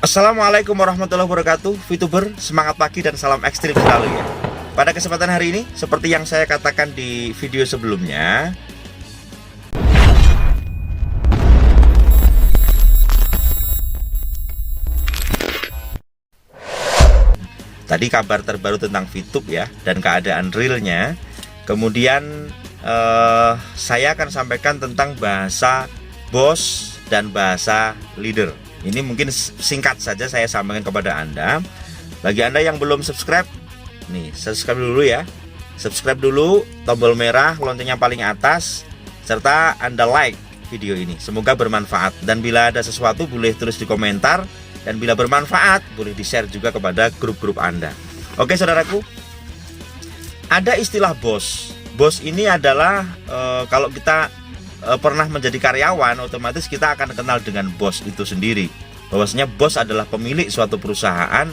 Assalamualaikum warahmatullahi wabarakatuh, VTuber, semangat pagi dan salam ekstrim selalu ya. Pada kesempatan hari ini, seperti yang saya katakan di video sebelumnya, tadi kabar terbaru tentang VTube ya, dan keadaan realnya. Kemudian saya akan sampaikan tentang bahasa boss dan bahasa leader. Ini mungkin singkat saja saya sampaikan kepada Anda. Bagi Anda yang belum subscribe, nih subscribe dulu ya. Subscribe dulu, tombol merah, loncengnya paling atas, serta Anda like video ini. Semoga bermanfaat. Dan bila ada sesuatu boleh tulis di komentar. Dan bila bermanfaat boleh di-share juga kepada grup-grup Anda. Oke saudaraku, ada istilah bos. Bos ini adalah kalau kita pernah menjadi karyawan, otomatis kita akan kenal dengan bos itu sendiri. Bahwasanya bos adalah pemilik suatu perusahaan,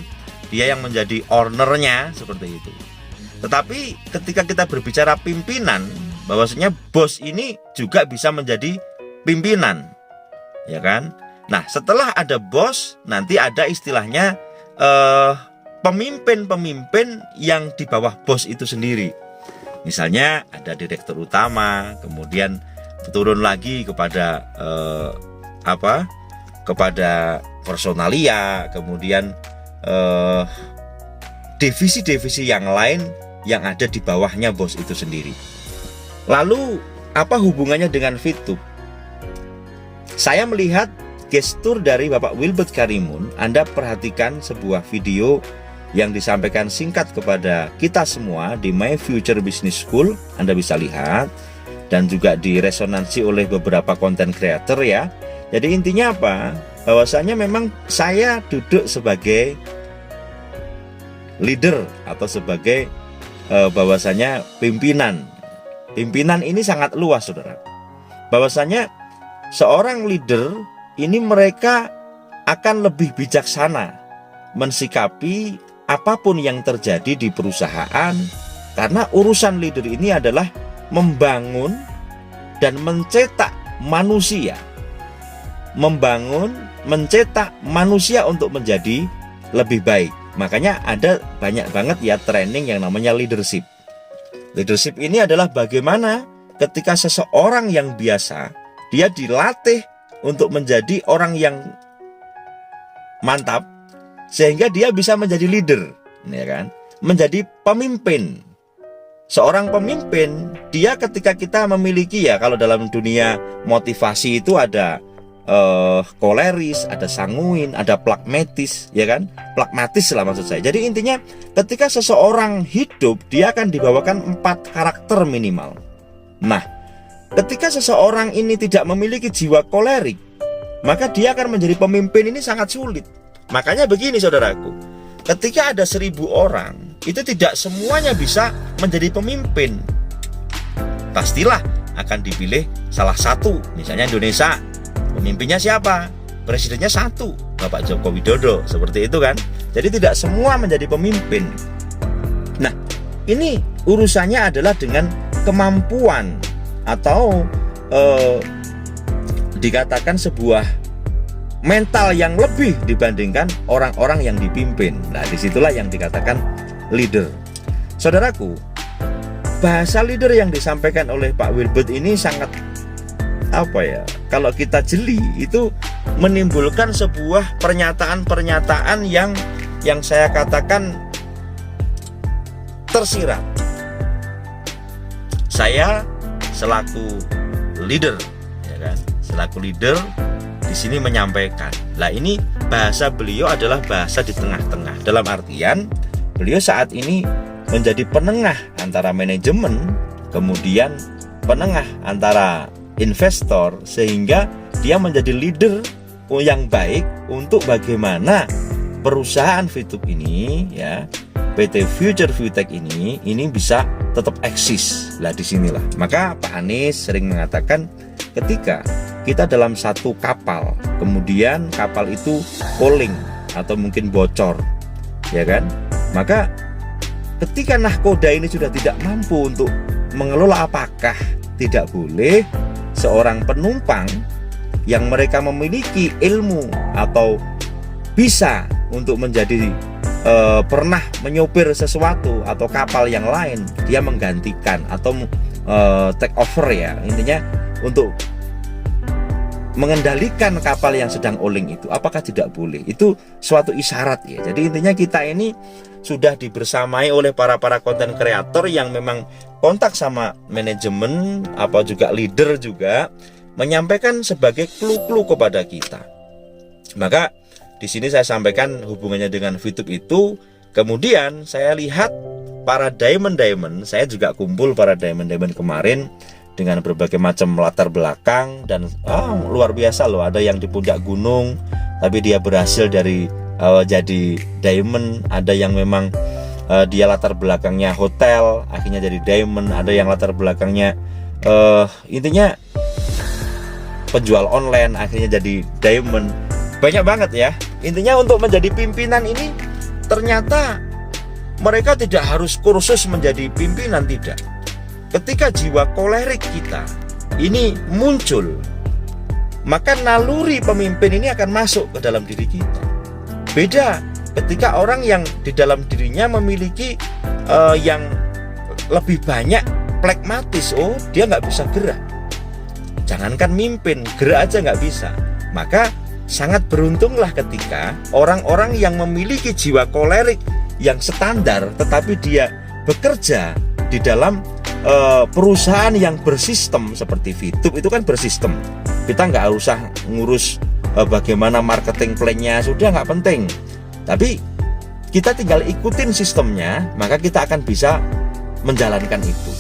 dia yang menjadi ownernya, seperti itu. Tetapi ketika kita berbicara pimpinan, bahwasanya bos ini juga bisa menjadi pimpinan, ya kan? Nah, setelah ada bos, nanti ada istilahnya pemimpin-pemimpin yang di bawah bos itu sendiri. Misalnya ada direktur utama, kemudian turun lagi kepada kepada personalia, kemudian divisi-divisi yang lain yang ada di bawahnya bos itu sendiri. Lalu apa hubungannya dengan VTube? Saya melihat gestur dari Bapak Wilbert Karimun. Anda perhatikan sebuah video yang disampaikan singkat kepada kita semua di My Future Business School. Anda bisa lihat, dan juga diresonansi oleh beberapa konten creator ya. Jadi intinya apa? Bahwasanya memang saya duduk sebagai leader atau sebagai bahwasanya pimpinan. Pimpinan ini sangat luas, saudara. Bahwasanya seorang leader ini mereka akan lebih bijaksana mensikapi apapun yang terjadi di perusahaan, karena urusan leader ini adalah membangun dan mencetak manusia. Membangun, mencetak manusia untuk menjadi lebih baik. Makanya ada banyak banget ya training yang namanya leadership. Leadership ini adalah bagaimana ketika seseorang yang biasa, dia dilatih untuk menjadi orang yang mantap, sehingga dia bisa menjadi leader, ya kan? Menjadi pemimpin. Seorang pemimpin, dia ketika kita memiliki ya, kalau dalam dunia motivasi itu ada koleris, ada sanguin, ada pragmatis, ya kan? Pragmatis lah maksud saya. Jadi intinya ketika seseorang hidup, dia akan dibawakan 4 karakter minimal. Nah, ketika seseorang ini tidak memiliki jiwa kolerik, maka dia akan menjadi pemimpin ini sangat sulit. Makanya begini saudaraku, ketika ada 1000 orang, itu tidak semuanya bisa menjadi pemimpin. Pastilah akan dipilih salah satu. Misalnya Indonesia, pemimpinnya siapa? Presidennya satu, Bapak Joko Widodo, seperti itu kan. Jadi tidak semua menjadi pemimpin. Nah, ini urusannya adalah dengan kemampuan atau dikatakan sebuah mental yang lebih dibandingkan orang-orang yang dipimpin. Nah, disitulah yang dikatakan leader. Saudaraku, bahasa leader yang disampaikan oleh Pak Wilbert ini sangat kalau kita jeli itu menimbulkan sebuah pernyataan-pernyataan yang saya katakan tersirat. Saya selaku leader, ya kan? Selaku leader di sini menyampaikan. Lah ini bahasa beliau adalah bahasa di tengah-tengah. Dalam artian beliau saat ini menjadi penengah antara manajemen, kemudian penengah antara investor, sehingga dia menjadi leader yang baik untuk bagaimana perusahaan VTube ini ya, PT Future Viewtech ini bisa tetap eksis. Lah disinilah. Maka Pak Anies sering mengatakan ketika kita dalam satu kapal, kemudian kapal itu falling atau mungkin bocor, ya kan? Maka ketika nahkoda ini sudah tidak mampu untuk mengelola, apakah tidak boleh seorang penumpang yang mereka memiliki ilmu atau bisa untuk menjadi pernah menyopir sesuatu atau kapal yang lain, dia menggantikan atau take over ya, intinya untuk mengendalikan kapal yang sedang oleng itu, apakah tidak boleh? Itu suatu isyarat ya. Jadi intinya kita ini sudah dibersamai oleh para konten kreator yang memang kontak sama manajemen, apa juga leader juga, menyampaikan sebagai clue-clue kepada kita. Maka di sini saya sampaikan hubungannya dengan VTube itu. Kemudian saya lihat para diamond, saya juga kumpul para diamond kemarin dengan berbagai macam latar belakang, dan luar biasa loh. Ada yang di puncak gunung tapi dia berhasil dari jadi diamond, ada yang memang dia latar belakangnya hotel akhirnya jadi diamond, ada yang latar belakangnya intinya penjual online akhirnya jadi diamond. Banyak banget ya. Intinya untuk menjadi pimpinan ini ternyata mereka tidak harus kursus menjadi pimpinan, tidak. Ketika jiwa kolerik kita ini muncul, maka naluri pemimpin ini akan masuk ke dalam diri kita. Beda ketika orang yang di dalam dirinya memiliki yang lebih banyak pragmatis, dia nggak bisa gerak. Jangankan mimpin, gerak aja nggak bisa. Maka sangat beruntunglah ketika orang-orang yang memiliki jiwa kolerik yang standar, tetapi dia bekerja di dalam perusahaan yang bersistem seperti VTube itu kan bersistem. Kita nggak usah ngurus bagaimana marketing plan-nya, sudah nggak penting. Tapi kita tinggal ikutin sistemnya, maka kita akan bisa menjalankan itu.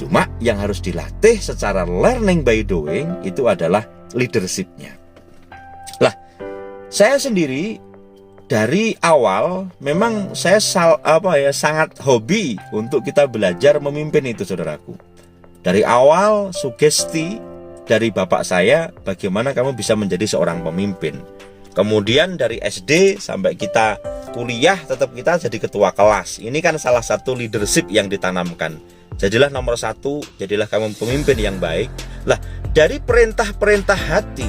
Cuma yang harus dilatih secara learning by doing itu adalah leadership-nya. Lah, saya sendiri dari awal memang saya sangat hobi untuk kita belajar memimpin itu, saudaraku. Dari awal sugesti dari bapak saya, bagaimana kamu bisa menjadi seorang pemimpin. Kemudian dari SD sampai kita kuliah tetap kita jadi ketua kelas. Ini kan salah satu leadership yang ditanamkan. Jadilah nomor 1, jadilah kamu pemimpin yang baik. Lah, dari perintah-perintah hati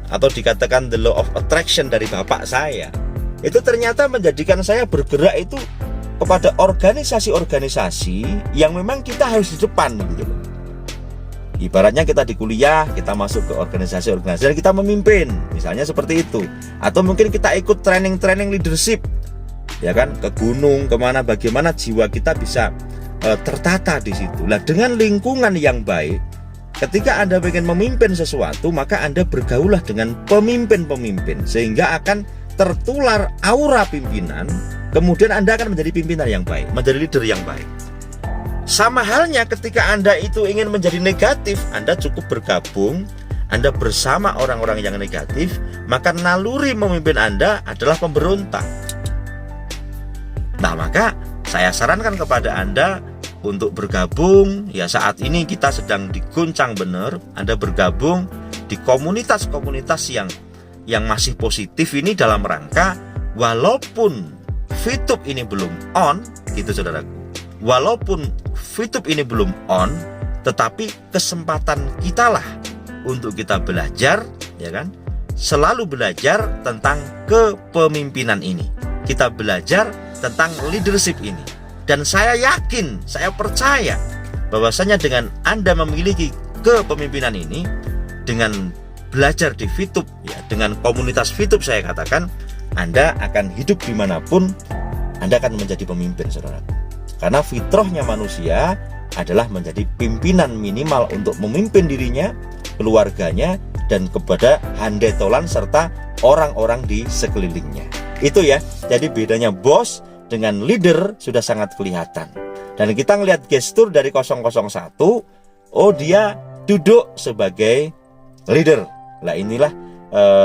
atau dikatakan the law of attraction dari bapak saya, itu ternyata menjadikan saya bergerak itu kepada organisasi-organisasi yang memang kita harus di depan gitu loh. Ibaratnya kita di kuliah, kita masuk ke organisasi-organisasi dan kita memimpin, misalnya seperti itu. Atau mungkin kita ikut training leadership, ya kan, ke gunung, kemana, bagaimana jiwa kita bisa tertata di situ. Nah, dengan lingkungan yang baik, ketika Anda ingin memimpin sesuatu, maka Anda bergaulah dengan pemimpin-pemimpin sehingga akan tertular aura pimpinan, kemudian Anda akan menjadi pimpinan yang baik, menjadi leader yang baik. Sama halnya ketika Anda itu ingin menjadi negatif, Anda cukup bergabung, Anda bersama orang-orang yang negatif, maka naluri memimpin Anda adalah pemberontak. Nah, maka saya sarankan kepada Anda untuk bergabung, ya saat ini kita sedang diguncang benar, Anda bergabung di komunitas-komunitas yang masih positif ini dalam rangka walaupun VTube ini belum on, gitu saudaraku. Walaupun VTube ini belum on, tetapi kesempatan kita lah untuk kita belajar, ya kan? Selalu belajar tentang kepemimpinan ini. Kita belajar tentang leadership ini. Dan saya yakin, saya percaya bahwasanya dengan Anda memiliki kepemimpinan ini, dengan belajar di VTube, ya, dengan komunitas VTube saya katakan, Anda akan hidup dimanapun, Anda akan menjadi pemimpin, saudara. Karena fitrahnya manusia adalah menjadi pimpinan minimal untuk memimpin dirinya, keluarganya, dan kepada handetolan serta orang-orang di sekelilingnya. Itu ya, jadi bedanya bos dengan leader sudah sangat kelihatan. Dan kita ngelihat gestur dari 001, dia duduk sebagai leader. Nah, inilah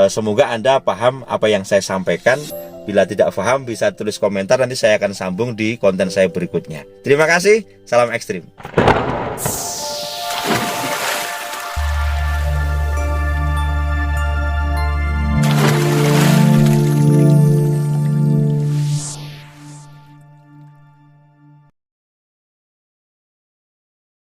semoga Anda paham apa yang saya sampaikan. Bila tidak paham bisa tulis komentar, nanti saya akan sambung di konten saya berikutnya. Terima kasih, salam ekstrim.